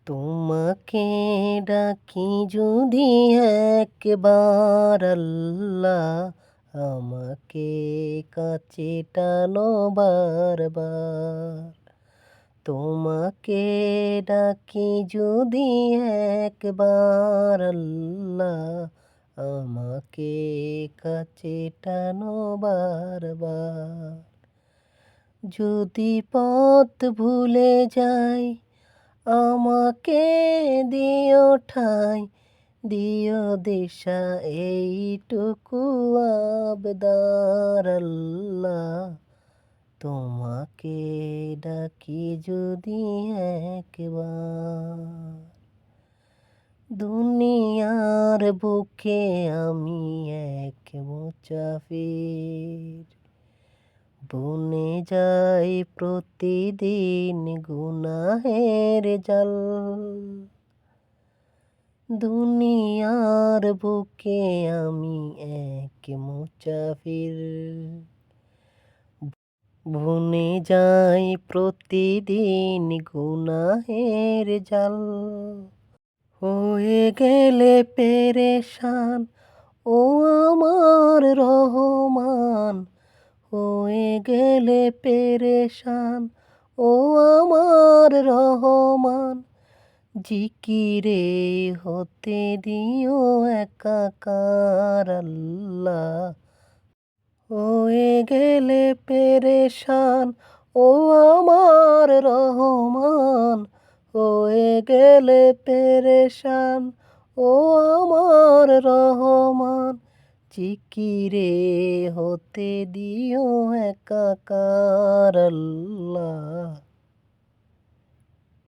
তোমাকে ডাকি যদি একবার আল্লাহ, আমাকে কাছে টানো বারবার। তোমাকে ডাকি যদি একবার আল্লাহ, আমাকে কাছে টানো বারবার। যদি পথ ভুলে যাই, আমাকে দিও ঠাঁই, দিও দিশা, এইটুকু আবদার আল্লাহ। তোমাকে ডাকি যদি একবার। দুনিয়ার বুকে আমি এক মুসাফির, বনে যাই প্রতিদিন গুনাহের জাল। দুনিয়ার বুকে আমি এক মুসাফির, বনে যাই প্রতিদিন গুনাহের জাল। হয়ে গেলে পেরেশান ও আমার রহমান, হয়ে গেলে পেরেশান ও আমার রহমান। জিকিরে হতে দিও একাকার আল্লাহ। হয়ে গেলে পেরেশান ও আমার রহমান, হয়ে গেলে পেরেশান ও আমার রহমান। জিকিরে হতে দিও একাকার আল্লাহ।